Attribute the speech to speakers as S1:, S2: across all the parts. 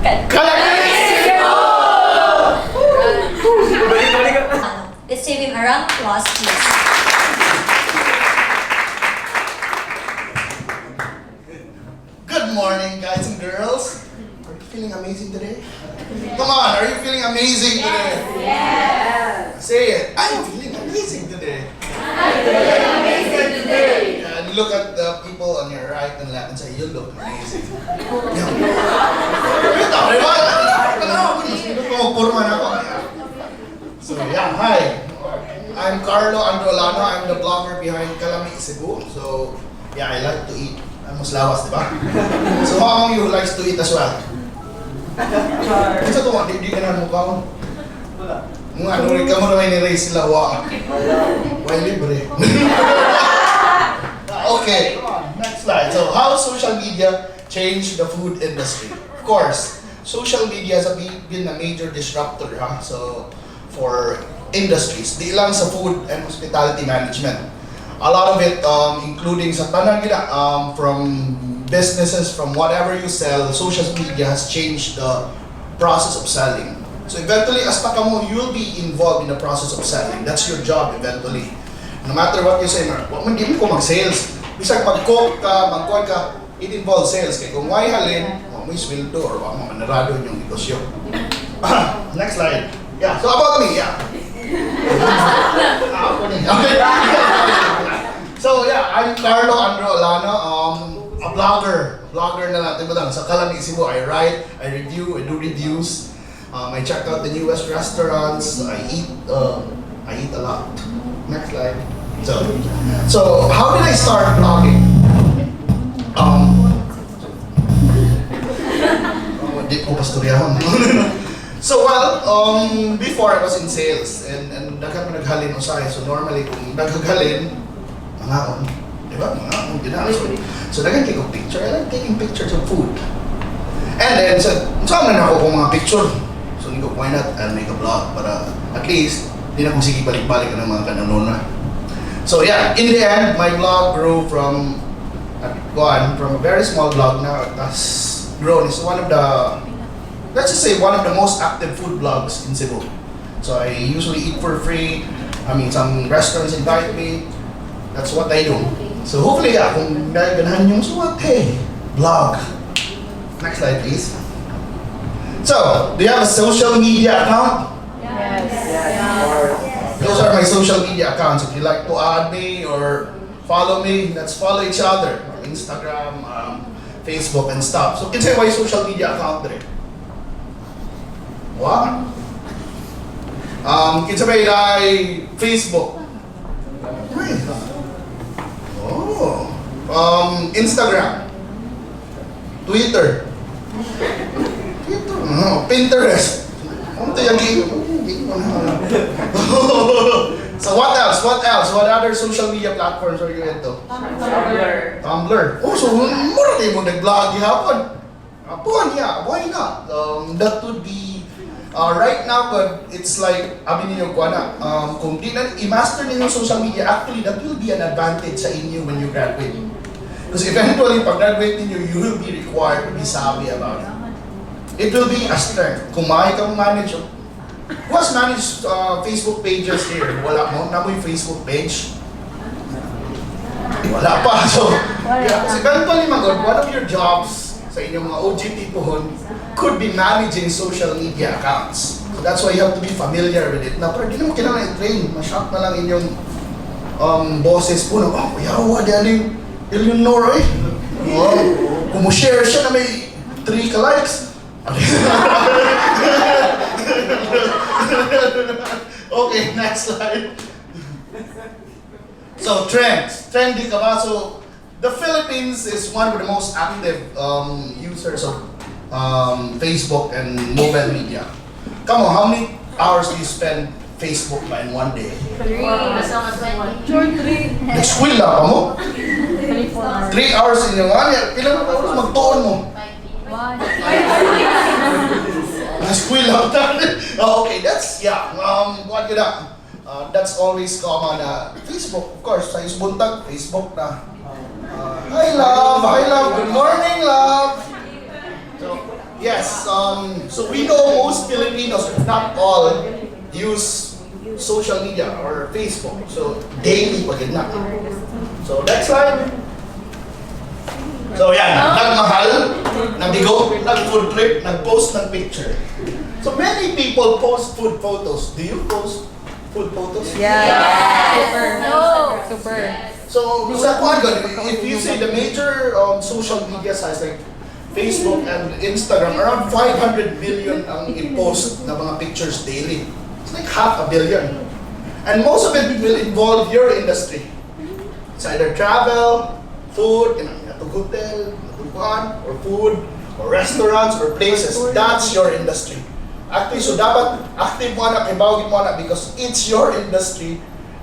S1: Let's give him a round of applause, please.
S2: Good morning, guys and girls. Are you feeling amazing today? Come on, are you feeling amazing today?
S1: Yes.
S2: Say it. I'm feeling amazing today.
S1: I'm feeling amazing today.
S2: And look at the people on your right and left and say, you look amazing. So yeah, hi. I'm Carlo Androlano. I'm the blogger behind Kalami, Cebu. So yeah, I like to eat. I'm mas lawas, di ba? So how among you likes to eat as well? Isa to, di ka na mukha mo? Mga rin ka mo na may ni-raise sila, wa. Way libre. Okay, next slide. So how social media changed the food industry? Of course, social media has been a major disruptor, huh? So for industries, di lang sa food and hospitality management. A lot of it, including sa tanan gina, from businesses, from whatever you sell, social media has changed the process of selling. So eventually, hasta ka mo, you'll be involved in the process of selling. That's your job eventually. No matter what you say, hindi mo ko mag-sales. Bisag mag-cook ka, mag-kuhan ka, it involves sales. Kaya kung may halin, may sweldo or wag mo manarado yung negosyo. Next slide. Yeah, so about me, yeah. Okay. So yeah, I'm Carlo Androlano, a blogger na natin ba lang sa Kalami, Cebu. I write, I review, I do reviews. I check out the newest restaurants. I eat a lot. Next slide. So how did I start blogging? Di ko pastoryahon. So well, before I was in sales and daghan ko naghalin usay. So normally kung naghalin, mangaon, di ba? Mangaon, ginagawa. So daghan kay picture. I like taking pictures of food. And then saan na ako kung mga picture. So hindi ko, why not I'll make a blog para at least hindi na kong sige balik-balik ng mga kananona. So yeah, in the end, my blog grew from a very small blog now it has grown. It's one of the, let's just say, one of the most active food blogs in Cebu. So I usually eat for free. I mean, some restaurants invite me. That's what I do. So hopefully, yeah, kung ganahan yung suwat, hey, blog. Next slide, please. So, do you have a social media account?
S1: Yes.
S2: Those are my social media accounts. If you like to add me or follow me, let's follow each other. Instagram, Facebook, and stuff. So, kinsa yung social media account dire? What? Kinsa ba yung Facebook? Oh. Instagram. Twitter. Pinterest. So what else? What other social media platforms are you into? Tumblr. Oh, so mura din mo nag-vlog hapon. Yeah, why not? That would be right now, but it's like abi niyo ko na kung di na i-master niyo social media, actually that will be an advantage sa inyo when you graduate. Because eventually pag graduate niyo, you will be required to be savvy about it. It will be a strength. Kung makaya kang manage, who has managed Facebook pages here? Wala mo? Na mo yung Facebook page? Wala pa. So, yeah, kasi eventually, one of your jobs sa inyong mga OJT pohon could be managing social media accounts. So that's why you have to be familiar with it. Na pero di na mo kailangan i-train. Ma-shock na lang inyong bosses po na, yawa, di ano yung Eleanor eh. Kung mo share siya na may 3 ka-likes, okay, next slide. So trendy ka ba? So the Philippines is one of the most active users of Facebook and mobile media. Come on, how many hours do you spend Facebook ba in one day?
S1: 3.
S2: Nag-squill pa mo? 3 hours in yung ilang oras magtuon mo? Squill out. Okay, that's what you know. That's always common. Facebook, of course. Sa isbuntag, Facebook na. Hi love, good morning love. So, Yes, so we know most Filipinos, if not all, use social media or Facebook. So daily pag na. So next slide. So yan, nagmahal, nabigo, nag-food trip, nag-post ng picture. So many people post food photos. Do you post food photos?
S1: Super. No.
S3: Super.
S2: So, if you say the major social media sites like Facebook and Instagram, around 500 million ang i-post na mga pictures daily. It's like 500 million. And most of it will involve your industry. It's either travel, food, hotel, or food, or restaurants, or places. That's your industry. Actually, so dapat active mo na, ibawagin mo na because it's your industry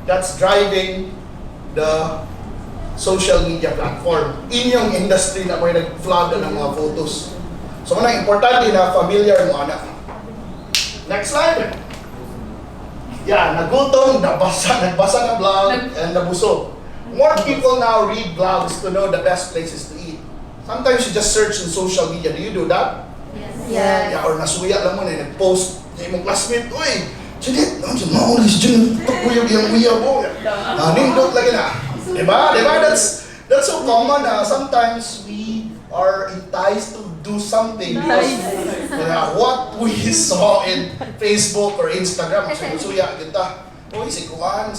S2: that's driving the social media platform. Inyong industry na may nag-flood ng mga photos. So, manang importante na familiar mo na. Next slide. Yeah, nagutom, nagbasa ng vlog, and nabusog. More people now read blogs to know the best places to eat. Sometimes you just search in social media. Do you do that?
S1: Yes.
S2: Yeah, or nasuya lang mo na nag-post sa imong classmate, uy, Janet, nandiyan maulis dyan, pagkuyab yung uyab mo. Nindot lagi na. Diba? That's so common na sometimes we are enticed to do something because what we saw in Facebook or Instagram. Suya kita, uy, si Kuan,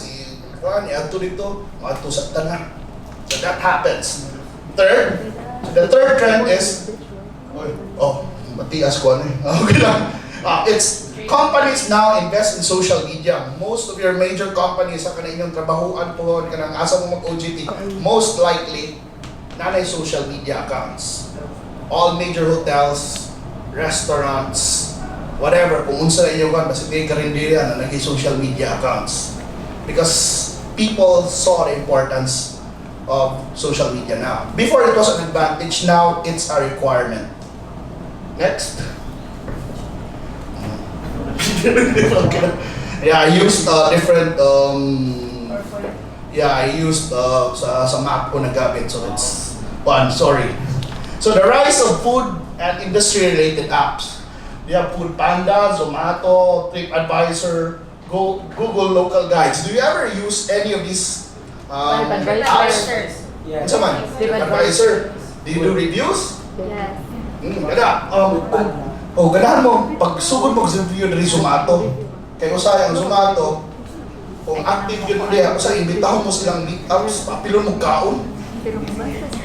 S2: iadto dito, maadto sa tanan. So that happens. The third trend is, matias ko okay lang. It's companies now invest in social media. Most of your major companies sa kanilang trabahuan po, kanang asa mo mag-OJT, most likely nanay social media accounts. All major hotels, restaurants, whatever, kung unsa na iyo kan, basta may karinderya na nag-social media accounts. Because people saw the importance of social media now. Before it was an advantage, now it's a requirement. Next. Yeah, I used different I used sa map ko na gamit, so it's sorry. So the rise of food and industry related apps. We have Food Panda, Zomato, TripAdvisor, Google Local Guides. Do you ever use any of these apps?
S3: Yes.
S2: Ano man? TripAdvisor. Do you do reviews?
S1: Yes.
S2: Ganda. Ganahan mo, pag sugod mo sa review na rin Zomato. Kaya kung sayang Zomato, kung active yun mo diya, kung sa imbitahon mo silang meetups, papilon mo kaon.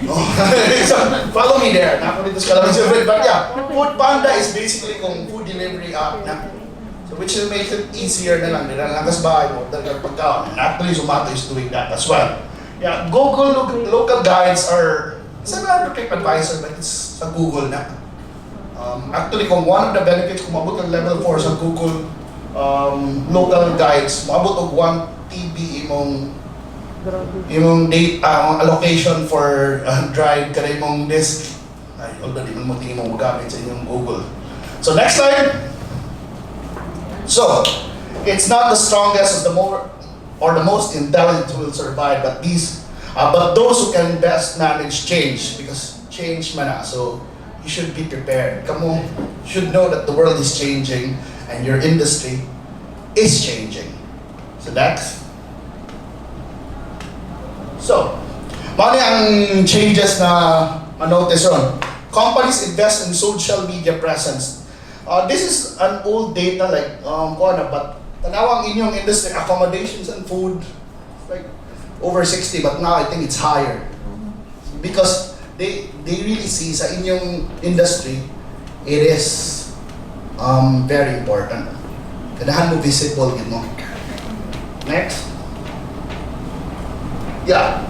S2: So, follow me there. Nako dito sa KalamiCEBU. But yeah, Food Panda is basically kung food delivery app na. So which will make it easier na lang. Nila lang kas bahay mo, dahil pagkaon. And actually, Zomato is doing that as well. Yeah, Google Local Guides are similar to TripAdvisor, but it's sa Google na. Actually, kung one of the benefits, kung mabot ng level 4 sa Google Local Guides, mabot og 1 TB imong data, allocation for drive, kada imong disk. Ay, although di man mo tingin mo magamit sa inyong Google. So next slide. So, it's not the strongest or the most intelligent who will survive, but those who can best manage change, because change man na. So, you should be prepared. You should know that the world is changing and your industry is changing. So, mali ang changes na ma-notice ron. Companies invest in social media presence. This is an old data like but tanawang inyong industry, accommodations and food, like over 60, but now I think it's higher. Because they really see sa inyong industry, it is very important. Kailangan mo visible yun mo. Next. Yeah.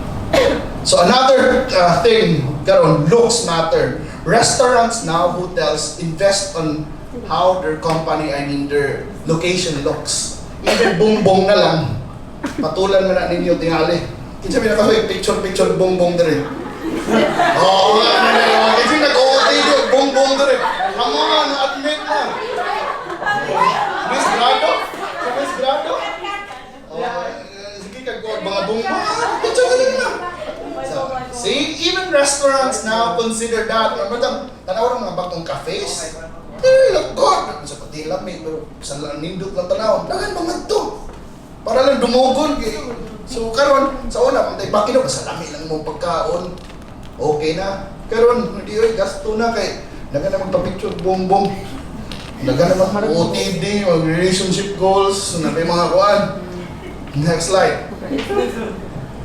S2: So another thing, karon, looks matter. Restaurants now, hotels, invest on how their company, their location looks. Even bongbong na lang, patulan mo na ninyo tingali. Kinsa pinakasoy picture bongbong na rin. Kasi nag-OOT yun, bongbong na rin. Come on, admit na. Miss Grado? Miss Grado? Sige kag mga bongbong. See, even restaurants restaurants now consider that. Tanaw ng mga bagong cafes. They look good. Sa pati lamig, pero sa nindot lang tanaw. Dagan mga to. Para lang dumugon. So karon sa una, kung tayo bakit sa lamig lang mong pagkaon, okay na. Karon hindi oy gasto na kay dagan na magpa-picture boom. Dagan na mag OTD, mag relationship goals, na may mga kuan. Next slide.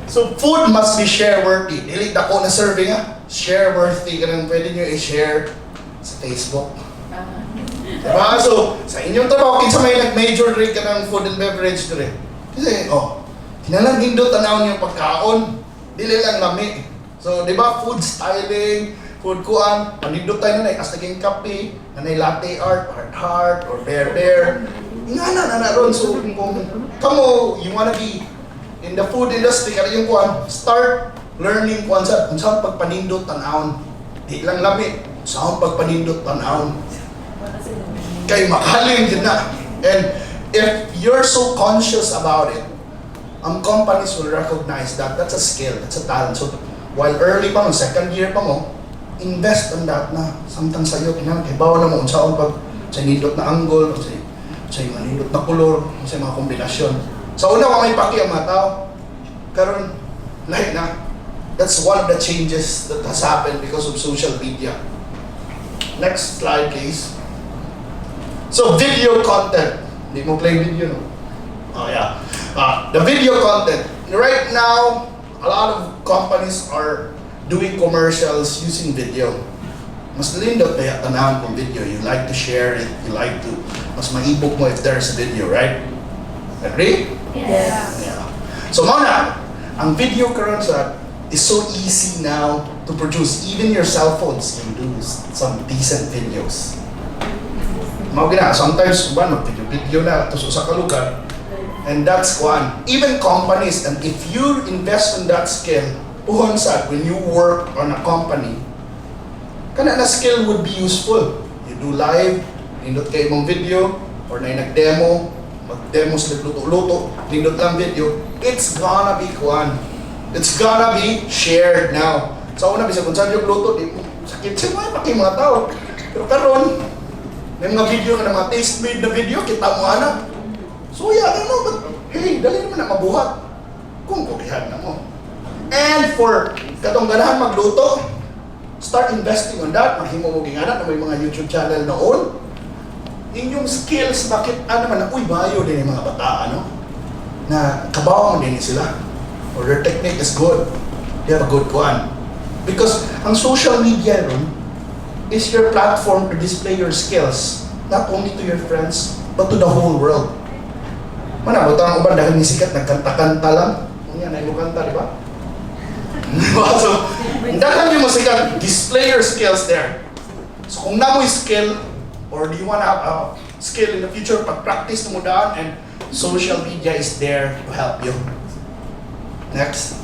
S2: So food must be share-worthy. Dili dako na serving ha. Share-worthy kanang pwede nyo i-share sa Facebook. Diba? So sa inyong trabaho, kinsa may nag-major rate ka ng food and beverage dire. Kasi kinalang hindot tanaw niyo pagkaon. Dili lang lami. So di ba food styling, food kuan, panindot tayo na as naging kape, nanay latte art, heart, or bear. Ingana na ron. So kung kamo, you wanna be in the food industry, kaya yung kuan, start learning kuan sa kung saan pagpanindot tanawon. Di lang lami, saan pagpanindot tanawon. Kay makahalin din na. And if you're so conscious about it, companies will recognize that. That's a skill, that's a talent. So while early pa mo, second year pa mo, invest on that na. Samtang sa'yo, kibawa na mo kung saan pag sa nindot na angle, sa manindot na kulor, sa mga kombinasyon. Sa una, may paki ang mga tao. Karon, lahat na. That's one of the changes that has happened because of social media. Next slide, please. So, video content. Hindi mo play video, no? Oh, yeah. The video content. Right now, a lot of companies are doing commercials using video. Mas nalindot kaya tanahan kong video. You like to share it. You like to, mas maibok mo if there's a video, right? Agree?
S1: Yes.
S2: Yeah. So Mona, ang video karon sa is so easy now to produce. Even your cell phones can do some decent videos. Mao gina sometimes ba mag-video na to sa kalugar. And that's one. Even companies, and if you invest in that skill, puhon sa when you work on a company, kana na skill would be useful. You do live, nindot kay mong video, or na nag-demo, mag-demo sila luto-luto, nindot lang video, it's gonna be kuan. It's gonna be shared now. Sa una, bisa kung saan yung luto, di mo sakit siya mga tao. Pero karon, may mga video ka na mga taste-made na video, kita mo ana. So yeah, but hey, dali naman na mabuhat. Kung kukihan na mo. And for katong ganahan magluto, start investing on that. Mahimo mo gingana na may mga YouTube channel noon. Inyong skills, bakit naman na, bayo din yung mga bata, na kabaw mo din sila. Or their technique is good. They have a good one. Because ang social media ron is your platform to display your skills. Not only to your friends, but to the whole world. Manabot ang uban dahil nisikat, nagkanta-kanta lang. Yan, ay mo kanta, di ba? So, dahan yung masikat, display your skills there. So kung namoy skill, or do you want to have a skill in the future, pag-practice mo daan, and social media is there to help you. Next.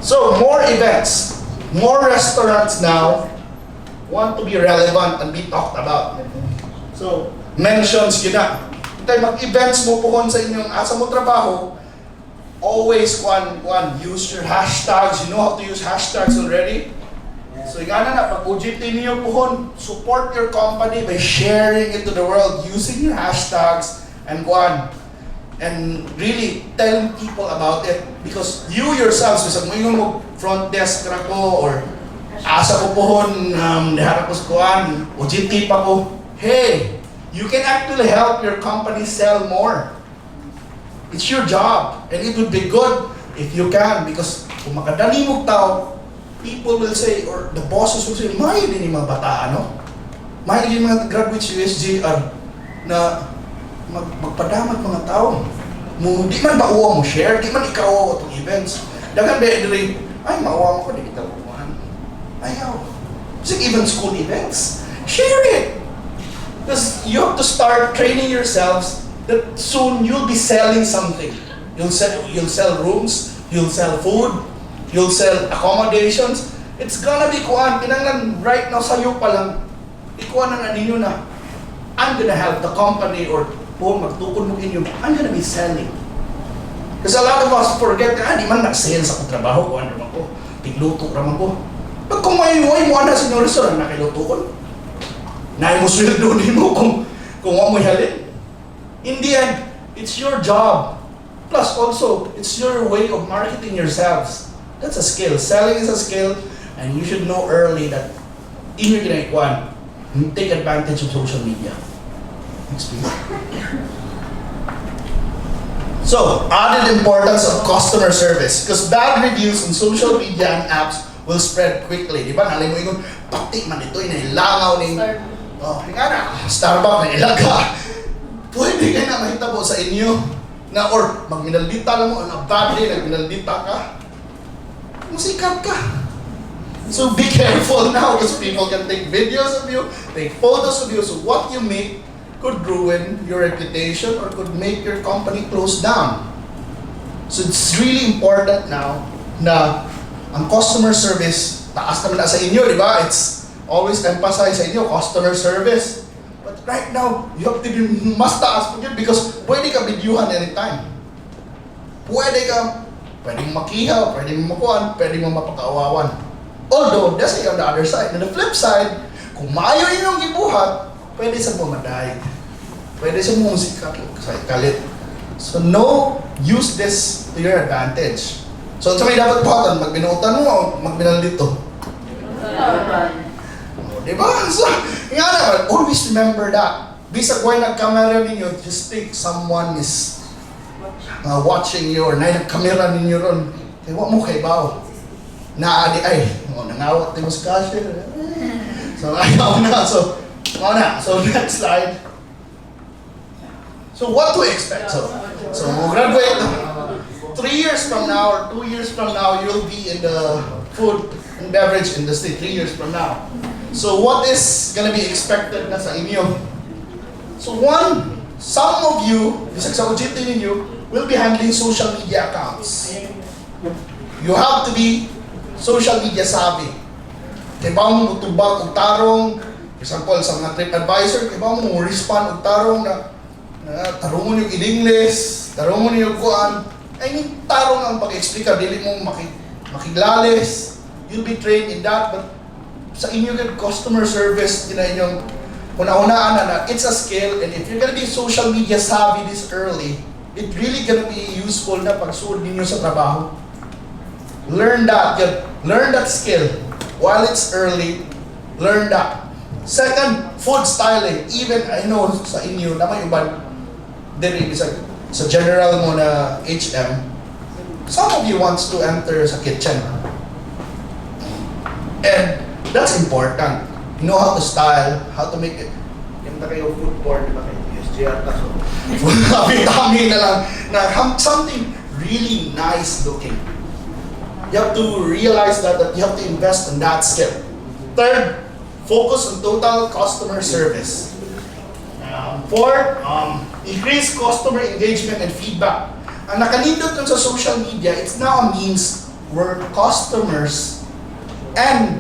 S2: So, more events. More restaurants now want to be relevant and be talked about. So, mentions yun na. Tay mag-events mo po sa inyong asa mo trabaho, always use your hashtags. You know how to use hashtags already? So ingana na, pag OJT niyo po, support your company by sharing it to the world using your hashtags and and really telling people about it, because you yourselves, sa mo front desk ra ko or asa ko pohon diharap ko sa OJT pa ko, hey, you can actually help your company sell more. It's your job, and it would be good if you can, because kung makadali mo tao, people will say, or the bosses will say, may din yung mga bata, may din yung mga graduates USJR na magpadamat mga tao. Di man mauwa mo share, di man ikaw itong events. Dagan ba rin, ay mauwa mo ko, di kita buwan. Ayaw. Kasi even school events, share it. Because you have to start training yourselves that soon you'll be selling something. You'll sell rooms, you'll sell food, you'll sell accommodations. It's gonna be kinanglan right now sa'yo pa lang, ikuha na nga ninyo na, I'm gonna help the company, or magtukod mo inyo, I'm gonna be selling. Because a lot of us forget, di man nag-sales ako trabaho, ko ano naman ko. tigluto raman ko. Pag kung may mo ana sa inyong restaurant, nakiluto ko. Naay mo sweldo nimo kung wa mo halin. In the end, it's your job. Plus also, it's your way of marketing yourselves. That's a skill. Selling is a skill, and you should know early that in your ginagawa, take advantage of social media. Next please. So, added importance of customer service. Because bad reviews on social media and apps will spread quickly. Di ba? Nalay mo yung pati man ito, inailangaw ng... Oh, nga na, Starbucks na ilaga. Pwede kayo na mahitabo sa inyo. Na, or magminaldita lang mo, on a bad day, nagminaldita ka. Musikat ka. So be careful now because people can take videos of you, take photos of you. So what you make could ruin your reputation or could make your company close down. So it's really important now na ang customer service, taas naman na sa inyo, di ba? It's always emphasized sa inyo, customer service. But right now, you have to be mas taas po yun because pwede ka videohan anytime. Pwedeng makihaw, pwedeng makuhan, pwedeng mapakaawawan. Although, that's on the other side. On the flip side, kung maayo inyong gibuhat, pwede sa mamaday. Pwede sa musika, kalit. So, use this to your advantage. So, sa may dapat buhatan, magbinuutan mo o magbinal dito? Diba? So, nga naman, always remember that. Bisag why nag-camera ninyo, just think someone is watching you or nag-camera ninyo ron. Kaya wak mo kay bao. Naadi ay, nangawat din mo sa cashier. So, ayaw na. So, next slide. So, what to expect? So graduate 3 years from now or 2 years from now, you'll be in the food and beverage industry 3 years from now. So, what is gonna be expected na sa inyo? So, some of you, bisag sa OJT ninyo, will be handling social media accounts. You have to be social media savvy. Kaya ba mo mutubag og tarong, for example, sa mga TripAdvisor, kaya ba mo respond og tarong na tarungon yung in-English, tarungon yung kuan. I mean, tarong ang pag-explica, dili mo makiglales. You'll be trained in that, but sa inyo yung customer service, yun na inyong una-unaan na it's a skill, and if you're gonna be social media savvy this early, it really gonna be useful na pagsuod ninyo sa trabaho. Learn that skill. While it's early, learn that. Second, food styling. Even, I know sa inyo, na may uban, din sa general mo na HM, some of you wants to enter sa kitchen. And that's important. You know how to style, how to make it. Yung na kayo food porn, di ba kayo? USJR na so. Dami na lang. Na something really nice looking. You have to realize that you have to invest in that skill. Third, focus on total customer service. Fourth, increase customer engagement and feedback. Ang nakalindot dun sa social media, it's now a means where customers and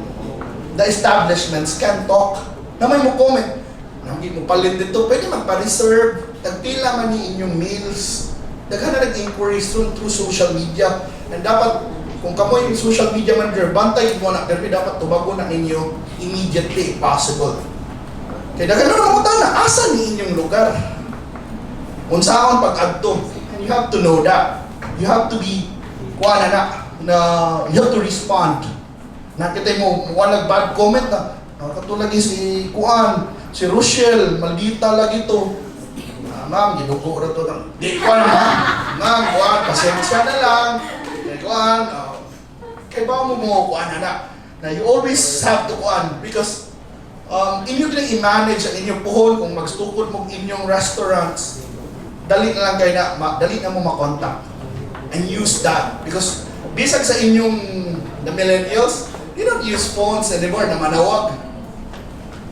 S2: the establishments can talk. Na may mo comment, hindi mo palit dito, pwede magpa-reserve, nagpila man ni inyong meals, daghan na nag-inquiries through social media. And dapat, kung kamo yung social media manager, bantay mo na, pero dapat tubago na ninyo immediately if possible. Kaya daghan na naman na, asa ni inyong lugar? Unsaon pag-agto? And you have to know that. You have to be, you have to respond. Nakita mo, nag-bad comment na, katulad si si Rochelle, maldita lagi to. Ma'am, ginugo na to ng, di ko ma'am, pasensya na lang. Kaya ba mo na you always have to because inyo lang i-manage ang inyong puhon kung magstukod mo inyong restaurants, dali na lang kayo dali na mo makontak and use that because bisag sa inyong the millennials, they don't use phones anymore na manawag.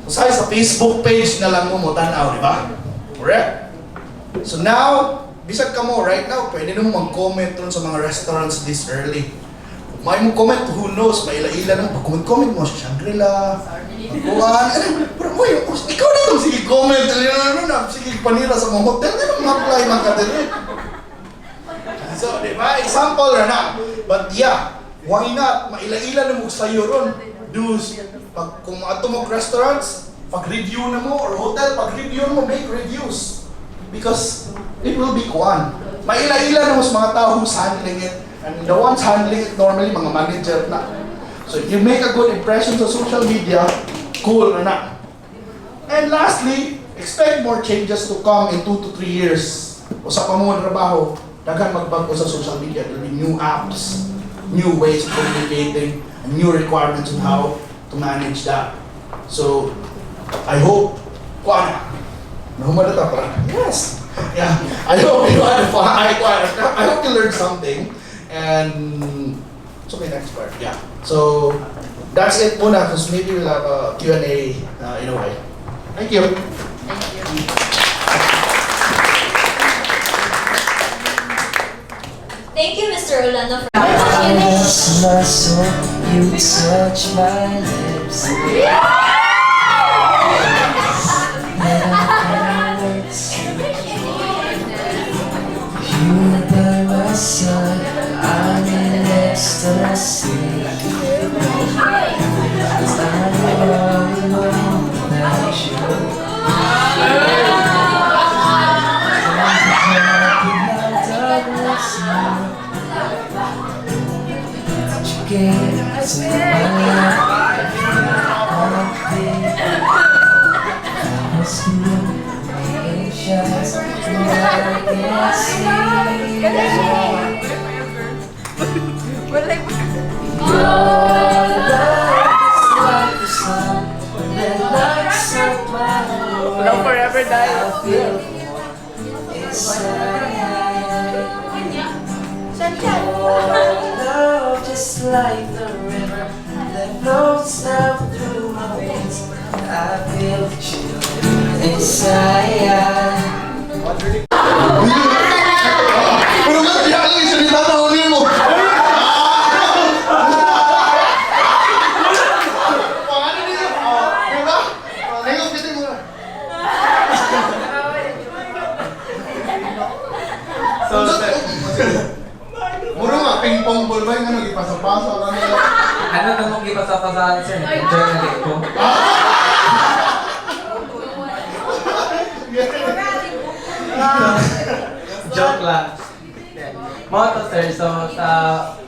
S2: So sa Facebook page na lang mo tanaw, di ba? Correct? So now, bisag ka mo right now, pwede nung mag-comment dun sa mga restaurants this early. Kung may mong comment, who knows, maila-ila nung pag-comment mo sa Shangri-La, pero mo yung, ikaw na itong sige comment, sige panira sa mga hotel, ganun ma-apply mga kadiri. So, di ba? Example na. But yeah, Why not? Maila-ila na mo sa'yo ron. Dudes, pag kung ato mo restaurants, pag-review na mo, or hotel, pag-review mo, make reviews. Because it will be kuan. Maila-ila na mo sa mga tao who's handling it. And the ones handling it normally, mga manager na. So if you make a good impression sa social media, cool na. And lastly, expect more changes to come in 2 to 3 years. O sa pamumuno trabaho, daghan magbago sa social media. There will be new apps, new ways of communicating, and new requirements on how to manage that. So, I hope, yes. Yeah, I hope I hope you learned something. And, it's okay, next part. Yeah. So, that's it muna, because maybe we'll have a Q&A in a way. Thank you.
S1: Thank you.
S3: Thank you, Mr. Orlando.
S4: Lost my soul, you touch my lips. You by my side, I'm in ecstasy. I'm all alone without you. Get to my life, I was creations, I can see. Your love is like the sun that lights up my world.
S1: Forever
S4: I feel warm inside. Your love just like the river that flows down through my veins. I feel the chill inside.
S2: Pero nga, di ako yung salita na huli mo. Paano niya? Diba? Ngayon, kita mo na. Muro nga, ping-pong ball ba yung ano, ipasa-pasa lang nila.
S5: Ano namang iba sa pasahan, sir? Enjoy na din ko. Joke lang. Mo to, sir. So, sa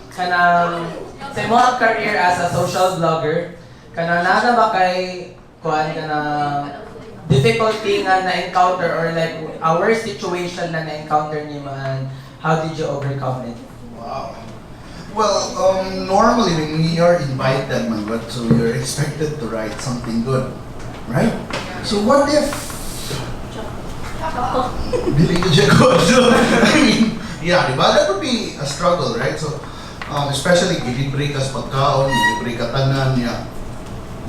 S5: mga career as a social vlogger, kanang nada ba kay kuan kanang difficulty nga na-encounter or like a worst situation na na-encounter niyo man, how did you overcome it?
S2: Wow. Well, normally when we are invited, my God, so you're expected to write something good, right? So what if dili ko siya good? So, I mean, yeah, diba? That would be a struggle, right? So, especially gilibre ka sa pagkaon, gilibre ka tanan, yeah.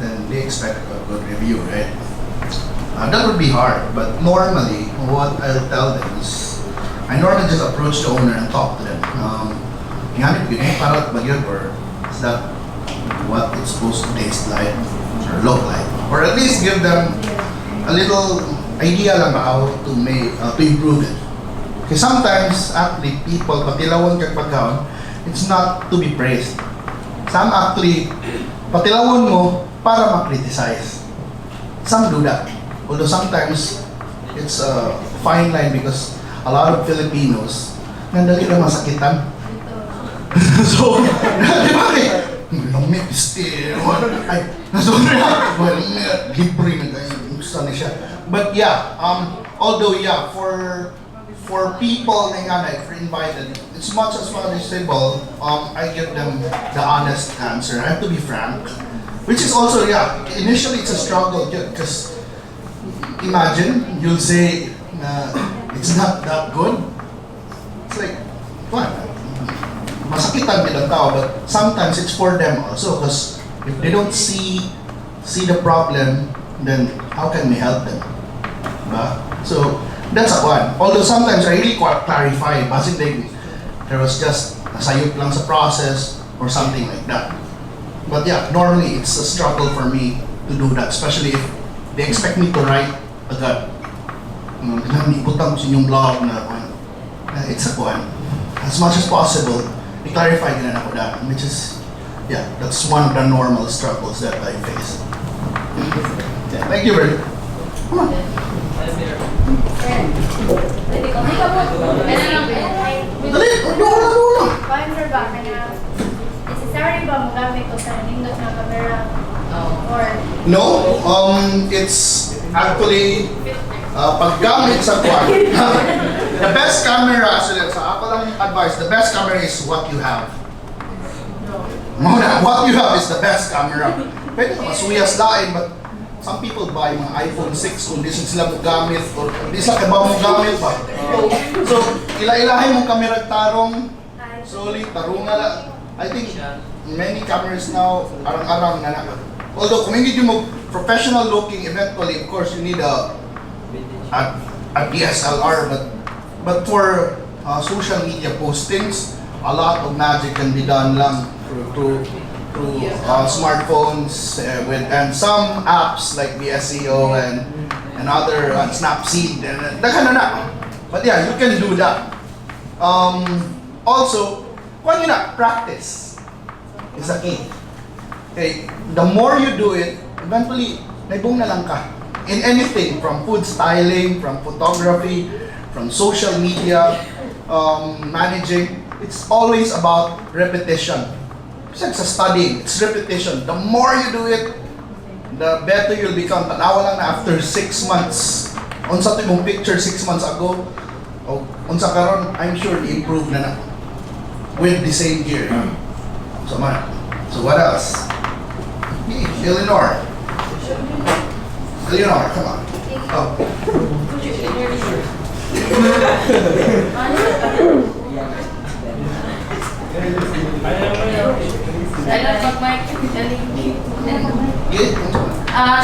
S2: Then they expect a good review, right? That would be hard, but normally, what I'll tell them is, I normally just approach the owner and talk to them. Gamit ko para ba yun, or is that what it's supposed to taste like or look like? Or at least give them a little idea lang ba how to make, to improve it. Because sometimes, actually, people, patilawon kag pagkaon, it's not to be praised. Some actually, patilawon mo para ma-criticize. Some do that. Although sometimes, it's a fine line because a lot of Filipinos, nandali lang masakitan. So, di ba lamit, ay, nasobra libre na kayo, gusto na siya. But yeah, although yeah, for people na nga, if you're invited, as much as possible, I give them the honest answer. I have to be frank. Which is also, yeah, initially it's a struggle because imagine, you'll say it's not that good. It's like, what? Masakitan din ang tao, but sometimes it's for them also because if they don't see the problem, then how can we help them? Diba? So, that's a one. Although sometimes I really clarify, kasi there was just nasayop lang sa process or something like that. But yeah, normally it's a struggle for me to do that, especially if they expect me to write agad. Ibutang ko sa inyong blog na it's a one. As much as possible, i-clarify ko na ako that, which is yeah, that's one of the normal struggles that I face. Yeah, thank you very much. Come on.
S1: Pwede ko. May kabot. Ano lang,
S2: Dali, wala.
S1: Fine, sir, ba? Kaya, necessary ba mo gamit ko sa nindot na camera? Or,
S2: No, it's actually paggamit sa kwan. The best camera, actually, sa ako lang advice, the best camera is what you have. Muna, what you have is the best camera. Pwede ka masuyas lain, but some people buy mga iPhone 6 kung di sila mo gamit or di sila kabaw mo gamit pa. So, ila-ilahin mong kamera tarong, solid, tarunga lang. I think many cameras now, arang-arang na na. Although, kung hindi mo professional looking, eventually, of course, you need a DSLR, but for social media postings, a lot of magic can be done lang through smartphones and some apps like the SEO and other Snapseed and na. But yeah, you can do that. Also, kung yun na, practice is a key. Okay, the more you do it, eventually, naibong na lang ka. In anything, from food styling, from photography, from social media, managing, it's always about repetition. Kasi sa studying, it's repetition. The more you do it, the better you'll become. Tanawa lang na after 6 months. Unsa to mong picture 6 months ago, o unsa karon, I'm sure i-improve na na. With the same gear. So man. So what else? Eleanor, come on. Oh.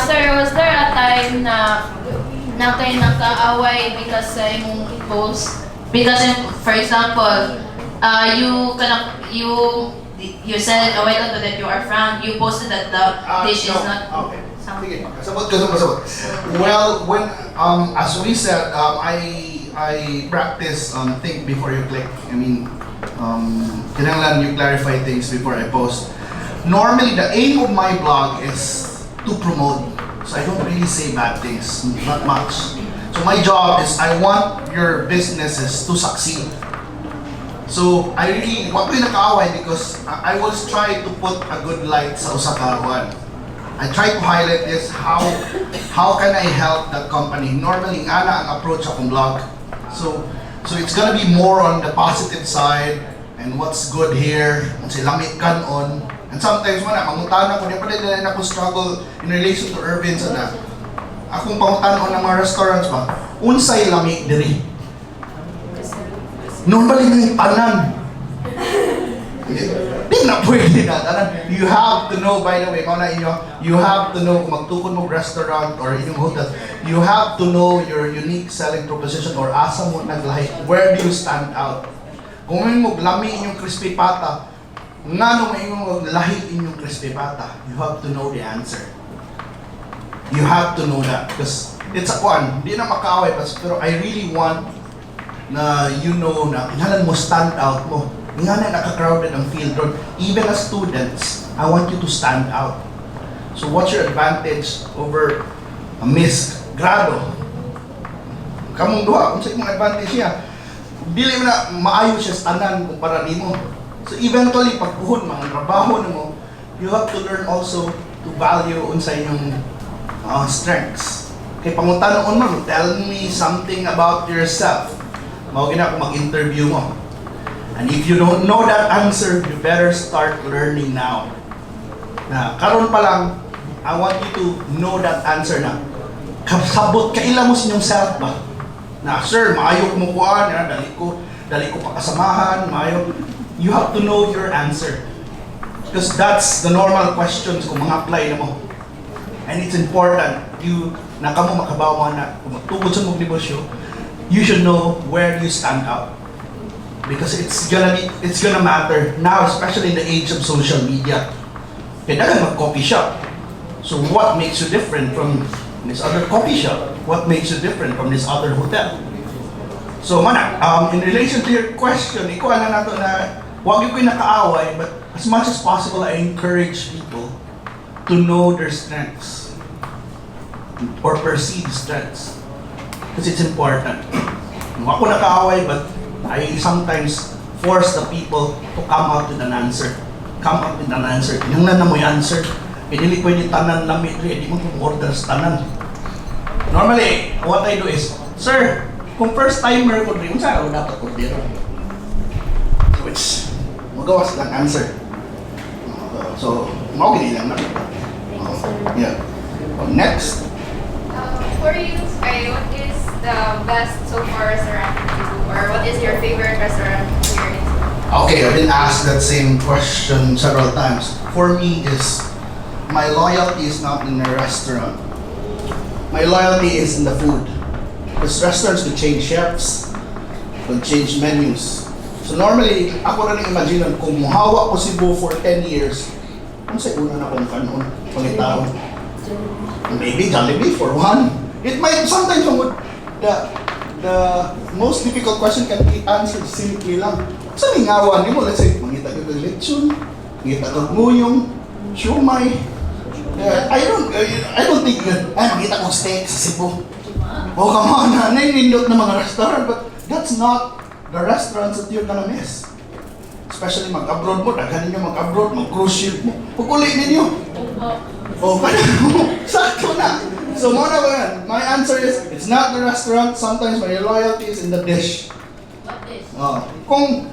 S1: sir, was there a time na kayo nagkaaway because sa imong post? Because, for example, you said a while ago that you are frowned. You posted that the dish is not.
S2: Okay. Sige, sabot. Well, when as we said, I practice think before you click. I mean, kailangan you clarify things before I post. Normally, the aim of my blog is to promote, so I don't really say bad things, not much. So my job is I want your businesses to succeed. So I really, wag ko yung nakaaway because I always try to put a good light sa usakaruan. I try to highlight this, how can I help the company? Normally, nga na ang approach akong blog. So it's gonna be more on the positive side and what's good here, and silamit kanon. And sometimes man, mangutan ako, di pa din ako struggle in relation to Irvin sa na. Akong pangutan ng mga restaurants ba, unsay lami diri. Normally nang tanan. Di na pwede na tanan. You have to know, by the way, mauna inyo, you have to know kung magtukod mo restaurant or inyong hotel, you have to know your unique selling proposition or asa mo naglahi. Where do you stand out? Kung may mo lami inyong crispy pata, nga nung may inyong lahi inyong crispy pata, you have to know the answer. You have to know that because it's a one, di na makaaway pero I really want na you know na kailangan mo stand out mo. Nga na naka-crowded ang field road. Even as students, I want you to stand out. So what's your advantage over a Miss Grado? Kamong duha, kung sa imong advantage niya, dili mo na maayo siya sa tanan kumpara nimo. So eventually, pagpuhon mga trabaho mo, you have to learn also to value unsa inyong strengths. Kay pangutanon mo, tell me something about yourself. Mao gina ko mag-interview mo. And if you don't know that answer, you better start learning now. Na karon pa lang, I want you to know that answer na. Kasabot kaila mo sa inyong self ba? Na sir, maayo ko mo kuan, dali ko pa kasamahan, maayo. You have to know your answer. Because that's the normal questions kung mga apply na mo. And it's important, you na kamo makabaw mo na kung magtugod sa mong negosyo, you should know where you stand out. Because it's gonna matter now, especially in the age of social media. Kaya dagan mag-coffee shop. So what makes you different from this other coffee shop? What makes you different from this other hotel? So mana, in relation to your question, ikuha na nato na wag yung nakaaway, but as much as possible, I encourage people to know their strengths or perceived strengths. Because it's important. Ako nakaaway, but I sometimes force the people to come out with an answer. Come up with an answer. Yung na mo yung answer. Hindi pwede tanan lamit rin. Hindi mo order sa tanan. Normally, what I do is, sir, kung first timer ko rin, saan ako dapat ko dito? Which, magawas lang answer. So, mawagin lang na. Yeah. Next.
S6: For you, what is the best so far restaurant in Cebu? Or what is your favorite restaurant here in Cebu?
S2: Okay, I've been asked that same question several times. For me is, my loyalty is not in the restaurant. My loyalty is in the food. Because restaurants could change chefs, could change menus. So normally, ako rin imagine kung muhawa ko Cebu for 10 years, kung sa una na kong kanon, pangitaon. Maybe Jollibee for one. It might, sometimes the most difficult question can be answered simply lang. Sa lingawan mo, let's say, mangita ka ng lechon, mangita ka ng nguyong, siumay. I don't think that, mangita kong steak sa Cebu. Oh, come on, nainindot na mga restaurant, but that's not the restaurants that you're gonna miss. Especially mag-abroad mo, daghan ninyo mag-abroad, mag-cruise ship mo, pukuli ninyo. Oh, sakto na. So, muna ba yan? My answer is, it's not the restaurant. Sometimes my loyalty is in the dish.
S1: What dish?
S2: Kung,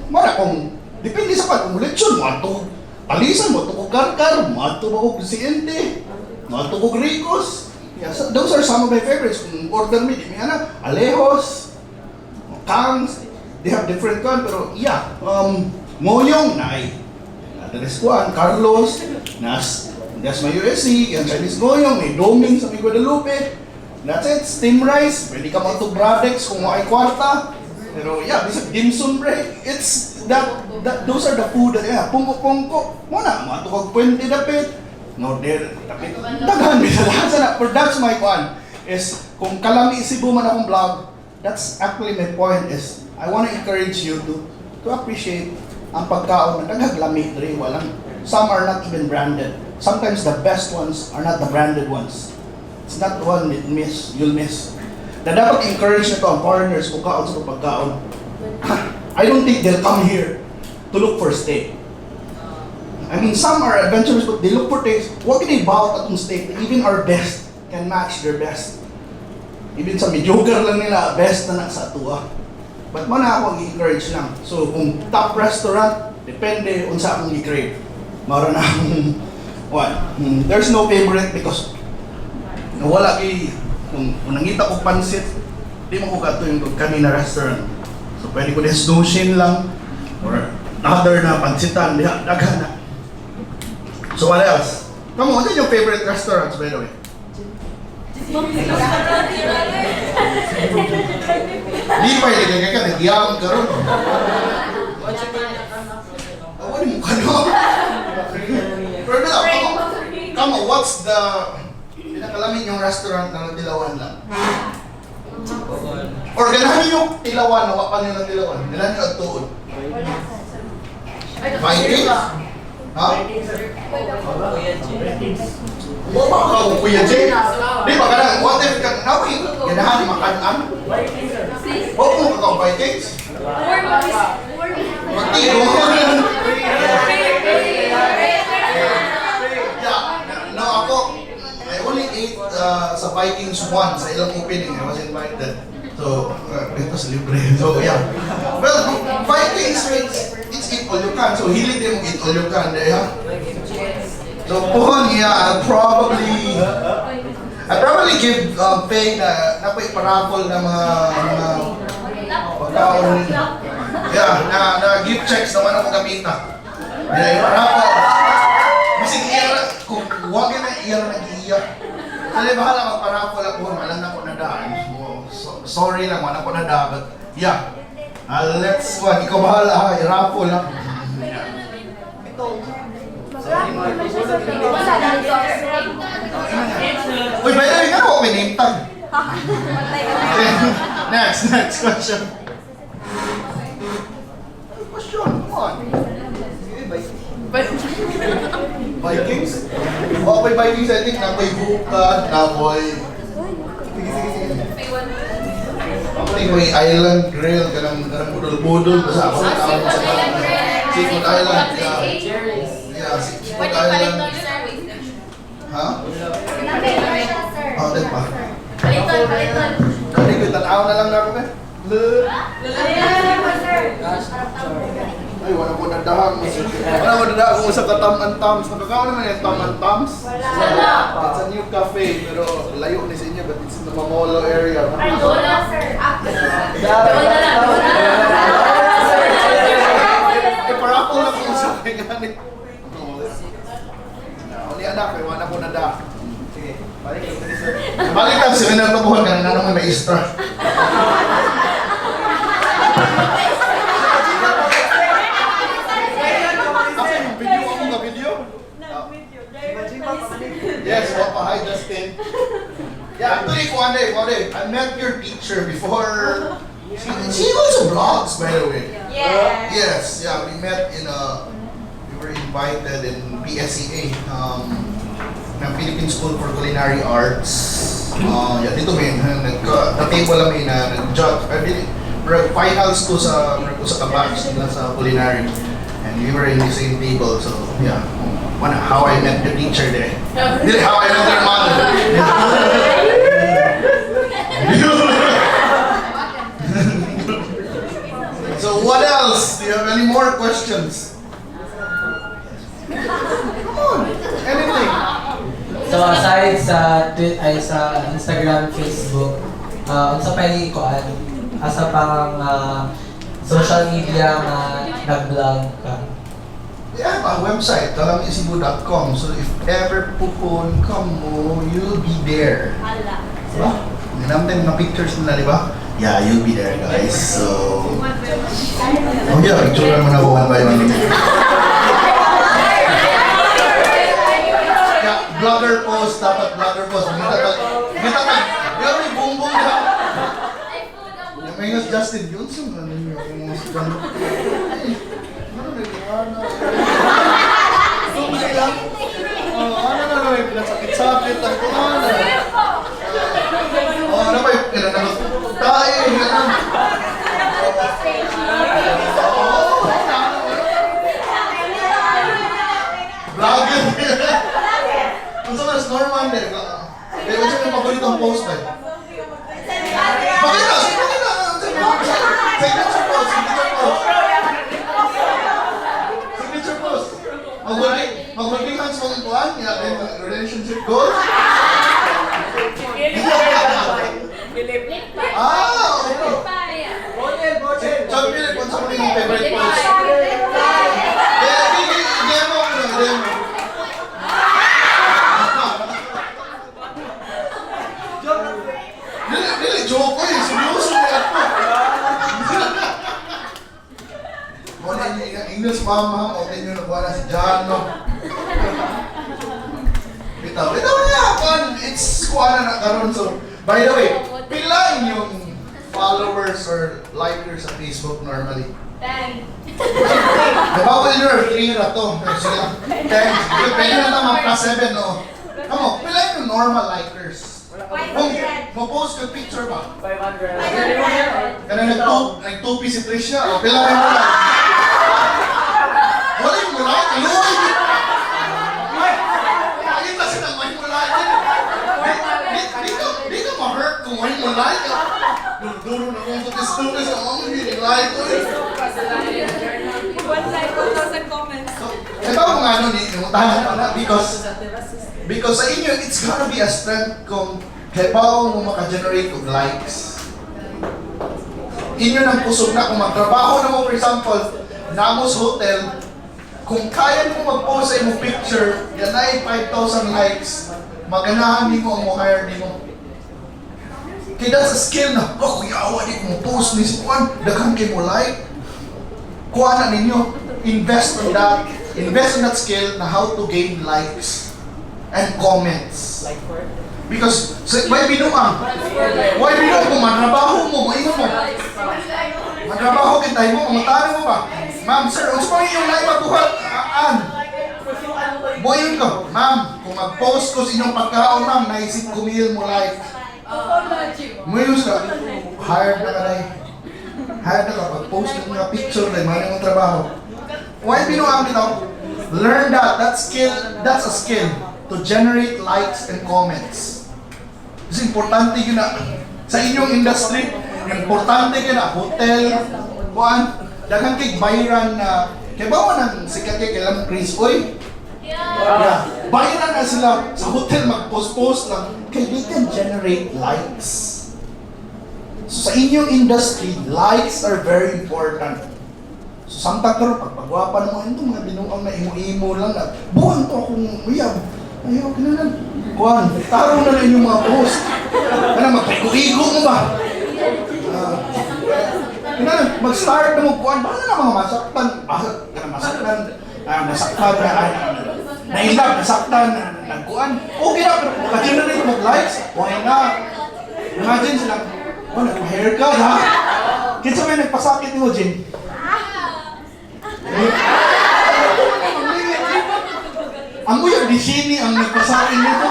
S2: depende sa kung lechon, mato, alisan mo, tukog karkar, mato mo kong siente, mato kong ricos. Yeah, so those are some of my favorites. Kung order me, di may alejos, kangs, they have different kind, pero yeah, moyong, Darescuan, Carlos, That's my USC, yung Chinese goyong, may doming sa may Guadalupe. That's it, steam rice, pwede ka mag to Bradex kung may kwarta. Pero yeah, bisag dim sum break. It's those are the food that, yeah, pungko-pungko. Muna, matukag puwente dapit. No, there, dapit. Daghan, bisa lahat sana. But that's my one, is kung KalamiCEBU man akong vlog, that's actually my point is, I want to encourage you to appreciate ang pagkaon na naghaglami rin, walang. Some are not even branded. Sometimes the best ones are not the branded ones. It's not the one you'll miss. Na dapat encourage na to ang foreigners kung kaon sa pagkaon. I don't think they'll come here to look for steak. I mean, some are adventurous, but they look for taste. What can they bout atong steak? Even our best can match their best. Even sa mediocre lang nila, best na sa atua. But mana ako i-encourage lang. So, kung top restaurant, depende unsa akong i-crave. Mara na akong there's no favorite because wala kay kung nangita ko pansit, di mo ko gato yung kanina restaurant. So pwede ko din snowshin lang or other na pansitan, daghan na. So what else? Come on, what is your favorite restaurants by the way? Di pa ilagay ka, nagyawang ka ron. What mo ka no? Pero come on, what's the pinakalamin yung restaurant na natilawan lang? Or ganahan yung tilawan na wapan yung natilawan? Ganahan yung agtuon? Vikings? Ha? Huwag ba ka kung Kuya Jay? Di ba ganahan? What if ganahan? Ganahan yung makanan? Huwag mo ka kung Vikings? Magtiro. I only ate sa Vikings once sa ilang opening. I was invited. So, ito sa libre. So, yeah. Well, Vikings, it's eat all you can. So, hilig din mo eat all you can. Yeah? So, pohon, yeah, I'll probably give pay na napaiparaffle na mga pagkaon. Yeah, na gift checks naman ako gamita. Yeah, iparaffle. Masing iya, kung huwag na iya na nag-iiyak. Kasi bahala magparaffle ako, malang na ko na daan. So, sorry lang, wala ko na daan. But yeah, let's, ikaw bahala ha, i-raffle lang. Uy, by the way, ano ako may name tag? Next question. Question, come on. Vikings? Oh, may Vikings, I think, nakoy Hukad, nakoy... Ako may island grill, kanang budol-budol, basta ako na tawag sa Seafood Island, yeah, Seafood Island. Ha? Oh, din pa. Kali ko, tanaw na lang na ako eh. Ay, wala ko nadahang. Wala ko nadahang kung sa katam-and-tams. Nakakaw naman yung tam-and-tams. It's a new cafe, pero layo ni sa inyo, but it's in the Mamolo area. Eh, para ako lang kung sa akin ganit. Uli anak, eh, wala ko nadah. Sige, balik lang, seminar ko buwan ka na naman may extra. Yes, hi Justin. Yeah, actually, I met your teacher before. She also vlogs, by the way.
S3: Yeah.
S2: Yes, yeah, we met in we were invited in PSEA, ng Philippine School for Culinary Arts. Yeah, dito may nag-table lang na nag-judge. Finals ko sa kabatch nila sa culinary. And we were in the same table, so yeah. How I met the teacher there. How I met their mother. So what else? Do you have any more questions? Come on, anything.
S5: So aside sa sa Instagram, Facebook, unsa pa ikuan? Asa pang social media nga nag-vlog ka?
S2: We have a website, KalamiCEBUxUSJR. So if ever pupun ka mo, you'll be there. Diba? Namin na pictures nila, di ba? Yeah, you'll be there, guys. So, oh yeah, picture mo na one by one. Yeah, vlogger post, dapat vlogger post. Kita ka, may bumbong ka. May ngas Justin Johnson, ano yun? Sumbi lang. Ano na naman, pinasakit-sakit ang kumana. Ano ba yung pinanagot? Tayo, gano'n. Vlogger. Kung sa mas normal din. Kaya kung saan yung paboritong post eh. Pakita! Signature post! Mag-holding hands mo ang kuhan, relationship goals. Okay. John Philip, kung saan mo yung favorite post? Demo ko na, demo. Dili, joke ko eh, seryoso na ako. Muna yung English mama, okay nyo nakuha na si John, no? Bitaw niya, it's kuha na karon. So, by the way, pila yung followers or likers sa Facebook normally?
S6: 10.
S2: Diba ko yun, 3 na to. Sila, 10. Pwede na naman plus 7, no? Kamo, pila yung normal likers?
S3: 500.
S2: Mo post ka picture ba?
S3: 500.
S2: Kaya nag-2P si Tricia, o pila kayo mo lang? Wala yung mula, kaluoy! Ayun kasi nang may mula yun. Di ka ma-hurt kung may mula ka. Duro na kung tutis-tutis ang hindi like ko eh.
S6: 1,000 comments.
S2: Ito ang ano ni because sa inyo, it's gonna be a strength kung halimbawa mo maka-generate of likes. Inyo ng pusog na kung magtrabaho na mo, for example, Namos Hotel, kung kaya mo mag-post sa imong picture, yan ay 5,000 likes, maganahan din mo ang mo-hire din mo. Kaya that's a skill na, kuya awa di ko mo post ni si Juan, daghan kayo mo like. Kuha na ninyo, invest in that skill na how to gain likes and comments. Because why binuang? Why binuang kung matrabaho mo, maingon mo? Matrabaho kita mo, matari mo ba? Ma'am, sir, unsa pa yung like mabuhat? buhayin ko, ma'am, kung mag-post ko sa inyong pagkaon, ma'am, naisip kumil mo like. Mayroon sila, hired na ka na hired na ka, pag-post ng mga picture na yung trabaho. Why binuang nito? Learn that, that's a skill to generate likes and comments. Kasi importante yun na, sa inyong industry, importante yun na, hotel, kuhan, daghang kay bayran na, kaya ba mo nang sikat kay kailang Chris, oy? Yeah. Bayran na sila sa hotel, mag-post-post lang, kaya they can generate likes. So, sa inyong industry, likes are very important. So, samtang karon pagpagwapan mo, ito mga binuang na imo-imo lang na, buwan to akong uyab. Ayaw, kinanan. Buwan, tarong na inyong mga post. Ano, magpag-igo mo ba? Kinanan, mag-start na mo, buwan, baka na mga masaktan. Bakit ka na masaktan? Nasaktan na, nailap, nasaktan, nagkuhan. Okay na, pero mag-generate mag-likes, why not? Imagine silang, oh, nagpa-haircut ha? Kinsa may nagpasakit mo, Jin? Ang uyag di sini ang nagpasakin nito.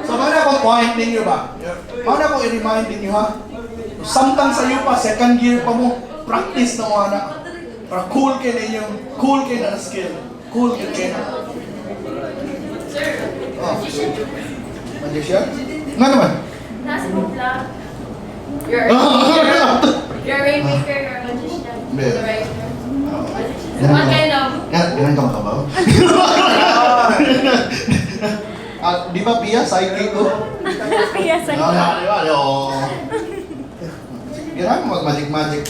S2: So, mana akong point ninyo ba? Mana akong i-remind ninyo ha? Samtang sa iyo pa, second year pa mo, practice na mo na. Para cool kayo na inyong, cool kayo na skill. Cool kayo na. Oh. Magician? Nga naman?
S6: Nasa mo vlog. You're a rainmaker, you're a magician.
S2: Yeah.
S6: The writer.
S2: What
S6: kind of?
S2: Ganun ka makabaw? Di ba Pia, sidekick ko?
S3: Pia, sidekick.
S2: Ganun mo mag-magic-magic.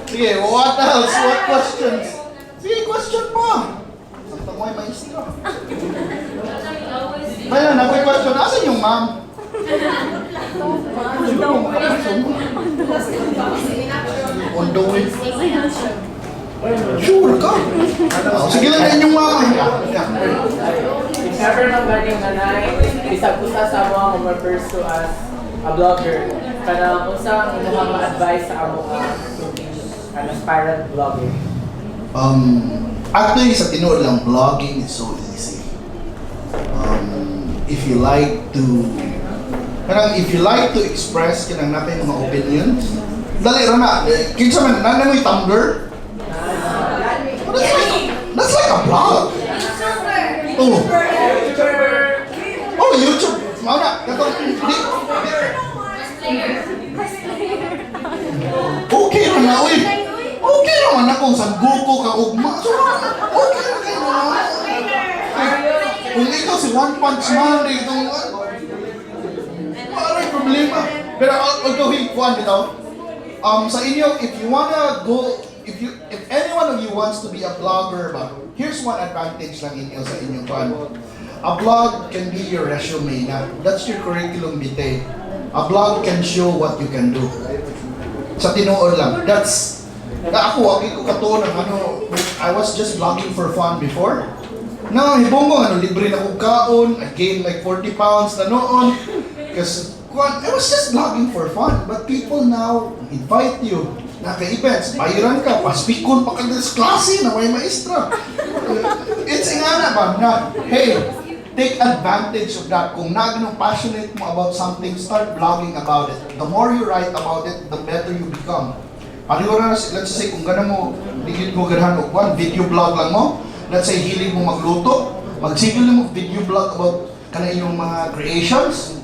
S2: Sige, what else? What questions? Sige, question mo. Santa mo ay maestro. Ayun, nagpe-question. Asan yung ma'am? On the way. Sure ka. Sige lang din yung mama.
S5: If ever nang galing nanay, bisag usa sa mo nga pursue as a blogger, kana unsang imong mga advice sa amo nga an aspirant vlogger?
S2: Actually, sa tinuod lang, vlogging is so easy. If you like to express kanang natin mga opinions, dali ra na. Kinsa man nana mo Tumblr? That's like a blog. Oh, YouTube. Mao na katong okay ra na uy. Okay naman akong sanggoko ka ugma. So, okay ra kayo na. Kung ikaw si One Punch Man dito, wala problema. Pero although kuan bitaw, sa inyo, if you wanna go, if anyone of you wants to be a blogger ba, here's one advantage lang inyo sa inyong kuan. A blog can be your resume na. That's your curriculum vitae. A blog can show what you can do. Sa tinuod lang. That's ako kato ng I was just vlogging for fun before. No, hibong libre na kong kaon, I gained like 40 pounds na noon. Because I was just vlogging for fun. But people now invite you. Naka-events, bayaran ka, paspikon pa ka sa klase na may maestra. It's ingana ba na, hey, take advantage of that. Kung nagnong passionate mo about something, start vlogging about it. The more you write about it, the better you become. Pariho na, let's say, kung gano'n mo, digit mo ganahan o video blog lang mo, let's say, hiling mo magluto, magsigil mo video blog about kanayong mga creations.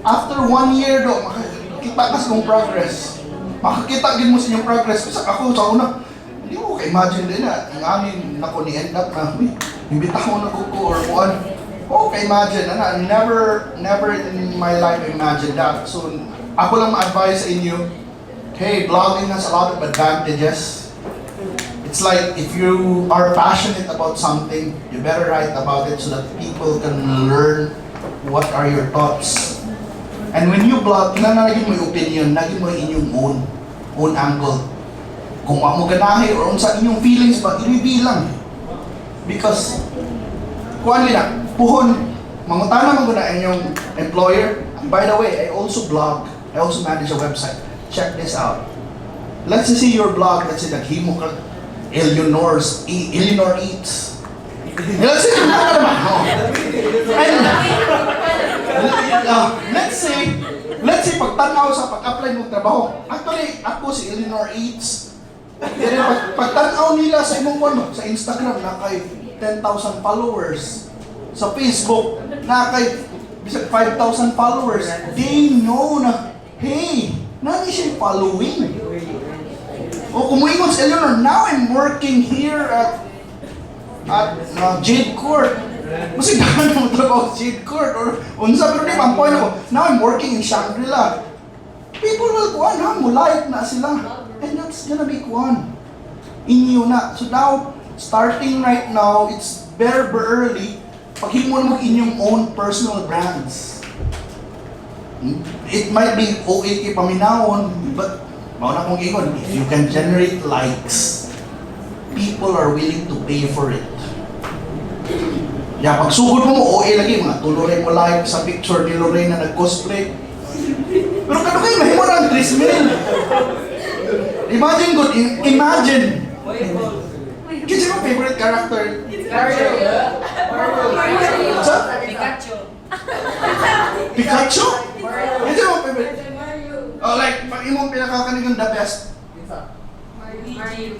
S2: After 1 year do, makikita ka sa mong progress. Makakita din mo sa inyong progress. Kasi ako sa una, hindi mo ka-imagine din na, yung amin na ko ni-end up na, imbita ko na ko or kuhan. Oh, ka-imagine, never in my life imagine that. So, ako lang ma-advise sa inyo, hey, blogging has a lot of advantages. It's like if you are passionate about something, you better write about it so that people can learn what are your thoughts. And when you blog, naging mo yung opinion, naging mo inyong own angle. Kung mo ganahe or sa inyong feelings ba, i-reveal lang. Because, kuhan nila, Puhon, mangutana mo na inyong employer. By the way, I also blog. I also manage a website. Check this out. Let's see your blog. Let's say naghimo ka Eleanor Eats. Let's say let's say pagtanaw sa pag-apply ng trabaho. Actually, ako si Eleanor Eats. Pero pagtanaw nila sa imong ano, sa Instagram na kay 10,000 followers. Sa Facebook na kay bisag 5,000 followers. They know na, hey, nani siya following. O kumuingon si Eleanor, now I'm working here at Jade Court. Kasi gano'n mo trabaho sa Jade Court or unsa, pero di ba ang point ako, now I'm working in Shangri-La. People will kuhan ha, mulait na sila. And that's gonna be kuhan. Inyo na. So now, starting right now, it's very early, paghimo mo inyong own personal brands. It might be okay paminawon, but mauna kong ingon, if you can generate likes, people are willing to pay for it. Yeah, pag sugod mo, OA lagi, mga tuloy mo like sa picture ni Lorraine na nag-cosplay. Pero kano kayo, mahimo na ang 3 mil. Imagine good, imagine. Kasi yung favorite character? What's up? Pikachu? Kasi yung favorite? Oh, like, pag imong pinakakanigang the best.
S6: Mario.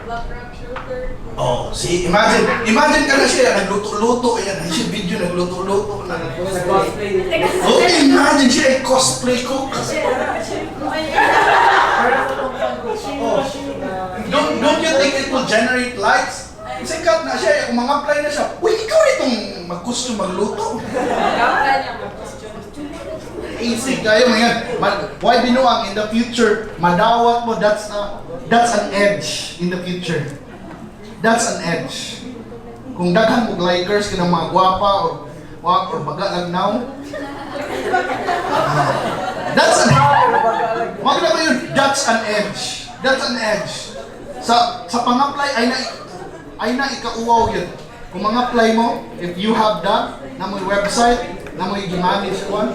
S6: Black Rock Shooter.
S2: Oh, see, imagine ka na siya, nagluto-luto, yan, siya video, nagluto-luto na. Okay, imagine siya ay cosplay cook. Don't you think it will generate likes? Sikat na siya, kung mag-apply na siya, uy, ikaw itong mag-costume magluto. Easy kayo mga. Why binuang in the future, madawat mo, that's an edge in the future. That's an edge. Kung daghan mo likers ka ng mga gwapa or baga lagnaw, that's an edge. Wag na ba yun? That's an edge. That's an edge. Sa pang-apply ay na ikauwaw yun. Kung mang-apply mo, if you have that, na may website, na may i-manage one,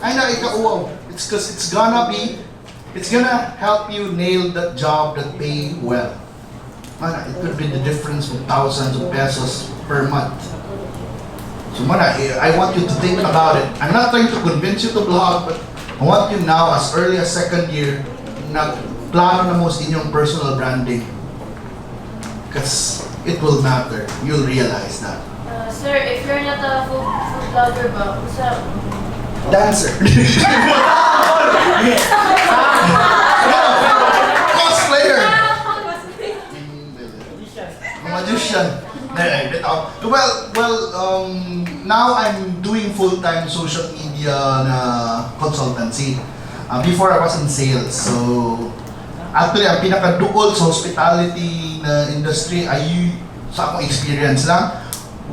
S2: ay na ikauwaw. It's because it's gonna help you nail that job that pay well. Mana, it could be the difference of thousands of pesos per month. So mana, I want you to think about it. I'm not trying to convince you to blog, but I want you now, as early as second year, plano na mo sa inyong personal branding. Because it will matter. You'll realize that.
S1: Sir, if you're not a food vlogger ba, what's up?
S2: Dancer. Cosplayer. Magician. Well, now I'm doing full-time social media na consultancy. Before I was in sales, so actually ang pinaka-duol sa hospitality na industry sa akong experience lang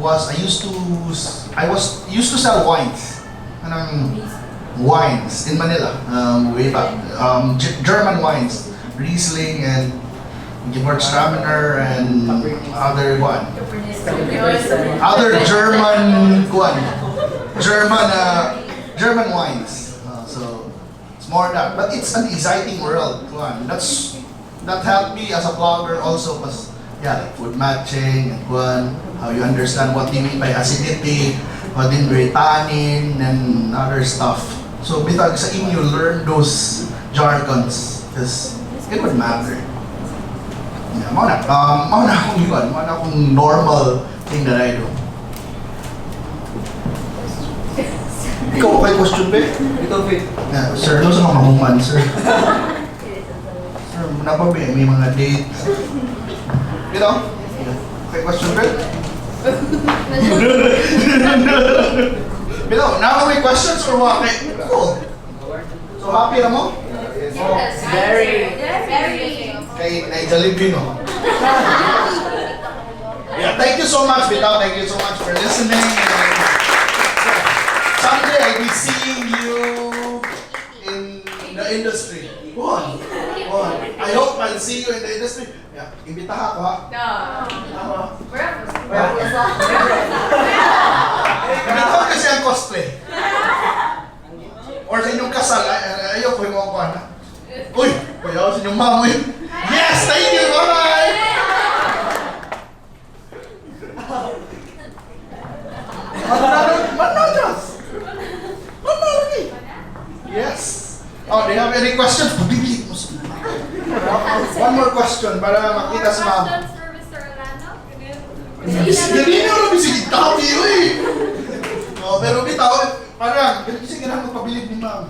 S2: was I used to sell wines. Wines in Manila, way back. German wines, Riesling and Gewürztraminer and other German wines. So it's more that, but it's an exciting world. That helped me as a blogger also, because like food matching and how you understand what you mean by acidity, what you mean by tannin and other stuff. So bitag sa inyo, learn those jargons because it would matter. Yeah, mauna akong normal thing that I do. Ikaw, okay question ba?
S5: Ito, Fit.
S2: Yeah, sir, no sa mga mahuman, sir. Sir, muna pa ba may mga dates? You know? Okay question ba? Pero, now may questions or what? Okay, cool. So, happy na mo?
S6: Yes.
S5: Very.
S2: Kay Naijalibin, no? Yeah, thank you so much, Bitaw. Thank you so much for listening. Someday I'll be seeing you in the industry. One. I hope I'll see you in the industry. Yeah, imbitahan ko ha.
S6: No.
S2: Imbitahan ko ha.
S6: Where else?
S2: Ganito kasi ang cosplay. Or sa inyong kasal, ayoko yung mga kuha na. Uy! Kuya, sa inyong mama yun. Yes! Thank you! Alright! Manajas! Manalagi! Yes! Oh, do you have any questions? Pabibili mo sa one more question para makita sa mama.
S6: Questions for Mr. Orlando?
S2: Hindi nyo lang bisig tao niyo eh! Oh, pero bitaw, parang, ganun kasi ganun magpabilib ni ma'am.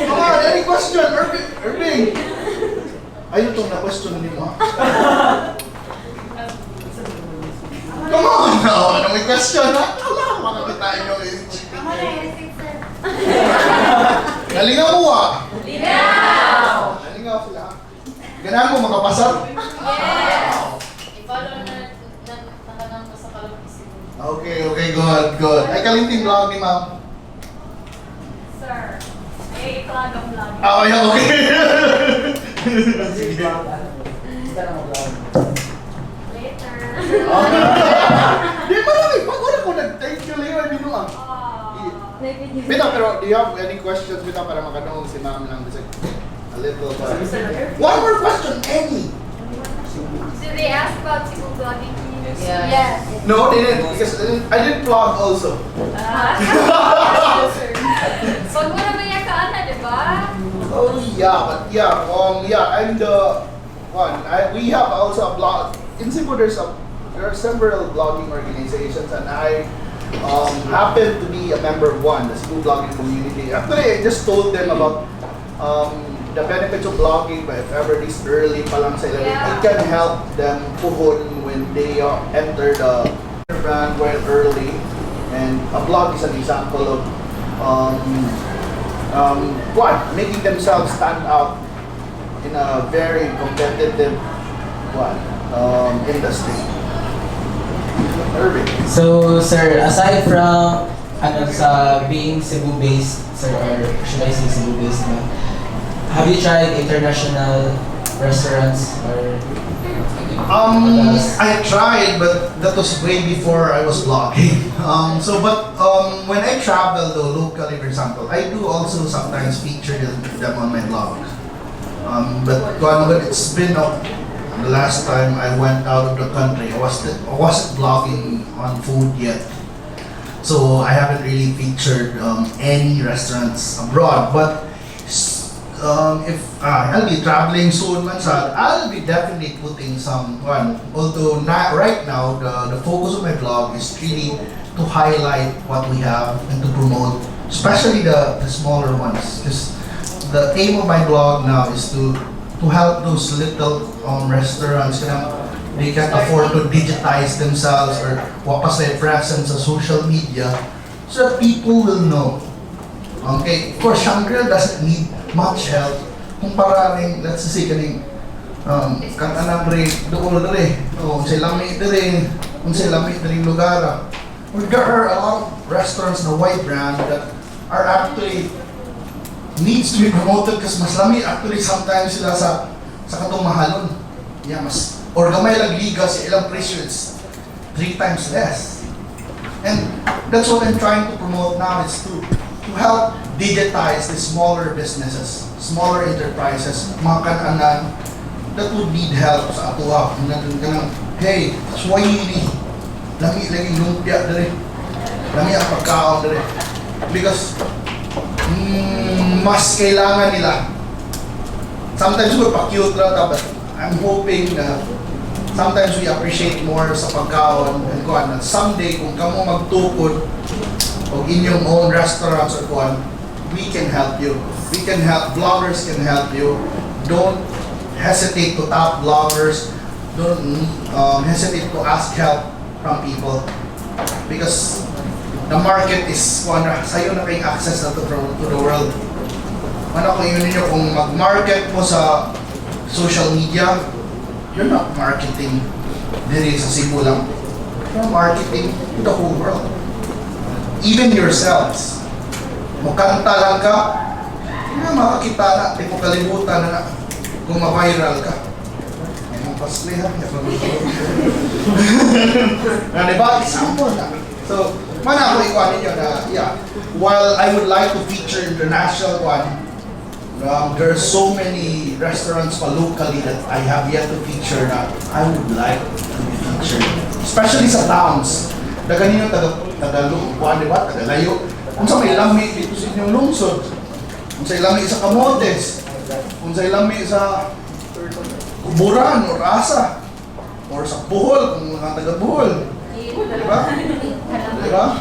S2: Come on, any question? Irving? Ayun itong na-question ni mo. Come on! No, ano may question ha? Alam, makakitain nyo eh. Nalingaw mo ah! Nalingaw sila. Ganahan mo makapasar?
S1: I-follow na nakanang ko sa KalamiCEBU.
S2: Okay, good. Ay, kalinting vlog ni ma'am.
S6: Sir, ito lang ang vlog.
S2: Okay.
S6: Later.
S2: Di ba namin? Pag wala ko nag-thank you lang yung binuang. Bita, pero do you have any questions bita para makanoong si ma'am lang? A little one more question, any?
S6: Did they ask about Cebu vlogging community?
S1: Yeah.
S6: Yes.
S2: No, they didn't, because I did vlog also.
S6: Pag mo naman yung kaana, di ba?
S2: Oh yeah, I'm the one. We have also a blog. In Cebu, there are several blogging organizations, and I happen to be a member of one, the Cebu blogging community. Actually, I just told them about the benefits of blogging, but if ever this early pa lang sa ilalim, it can help them puhon when they enter the brand well early. And a blog is an example of making themselves stand out in a very competitive industry. Irving.
S5: So, sir, aside from sa being Cebu-based, sir, or should I say Cebu-based na, have you tried international restaurants or?
S2: I tried, but that was way before I was blogging. When I travel though locally, for example, I do also sometimes feature them on my blog. But when it's been the last time I went out of the country, I wasn't blogging on food yet. So I haven't really featured any restaurants abroad. But if I'll be traveling soon, I'll be definitely putting some one. Although not right now, the focus of my blog is really to highlight what we have and to promote, especially the smaller ones. Because the aim of my blog now is to help those little restaurants. They can afford to digitize themselves or wapas their presence on social media, so that people will know. Okay, of course, Shangri-La doesn't need much help. Kung pararing, let's say, kaning kananang rin, doon na rin, kung sa lami lugar. There are a lot of restaurants na white brand that are actually needs to be promoted kasi mas lami actually sometimes sila sa katong mahalon. Yeah, mas or gamay lang liga sa ilang presyo, it's 3 times less. And that's what I'm trying to promote now, is to help digitize the smaller businesses, smaller enterprises, mga kananan that would need help sa atuwa. Hey, swahili, lami lagi lumpia dere, lami ang pagkaon dere. Because mas kailangan nila. Sometimes we're pa-cute lang, but I'm hoping na sometimes we appreciate more sa pagkaon and kuan. And someday, kung kamo magtukod o inyong own restaurants or kuan, we can help you. We can help, bloggers can help you. Don't hesitate to tap bloggers. Don't hesitate to ask help from people. Because the market is sa'yo na kayong access na to the world. Ano kung yun ninyo, kung mag-market mo sa social media, you're not marketing diri sa Cebu lang. You're marketing to the whole world. Even yourselves. Mukanta lang ka, makakita na, di mo kalimutan na kung ma-viral ka. costly ha. Na diba? Example na. So, mana ako ikuha ninyo na, yeah, while I would like to feature international one, there are so many restaurants pa locally that I have yet to feature na I would like to be featured. Especially sa towns. Daga ninyo taga-lukuan, di ba? Taga-layo. Kung sa may lami dito sa inyong lungsod. Kung sa lami sa Camotes. Kung sa lami sa Kuburan or Asa. Or sa Bohol, kung mga taga-Bohol. Di ba? Di ba?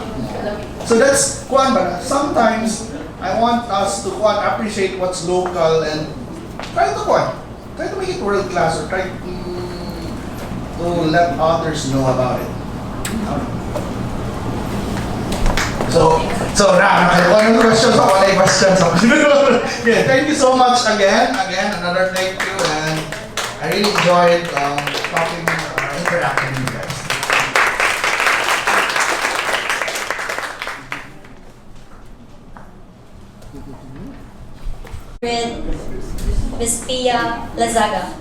S2: So that's kuan ba? Sometimes I want us to appreciate what's local and try to make it world class or try to let others know about it. So one questions ako na questions ako. Yeah, thank you so much again, another thank you, and I really enjoyed talking or interacting with you guys.
S3: Miss Pia Lazaga.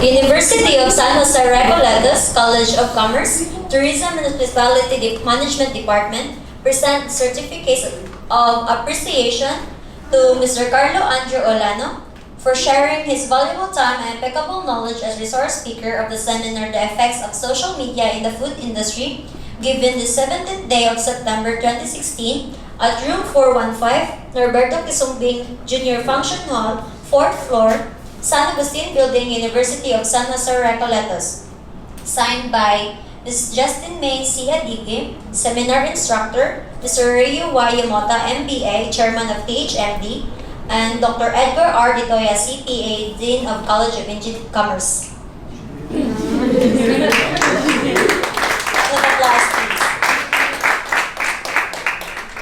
S3: University of San Jose Recoletos College of Commerce, Tourism and Hospitality Management Department present certificates of appreciation to Mr. Carlo Andrew Olano for sharing his valuable time and impeccable knowledge as resource speaker of the seminar The Effects of Social Media in the Food Industry, given the 17th day of September 2016 at room 415, Norberto Quisumbing Junior Function Hall, 4th floor, San Agustin Building, University of San Jose Recoletos. Signed by Ms. Justin May C. Adige, Seminar Instructor, Mr. Ryu Y. Yamota, MBA, Chairman of THMD, and Dr. Edgar R. Ditoya, CPA, Dean of College of Commerce.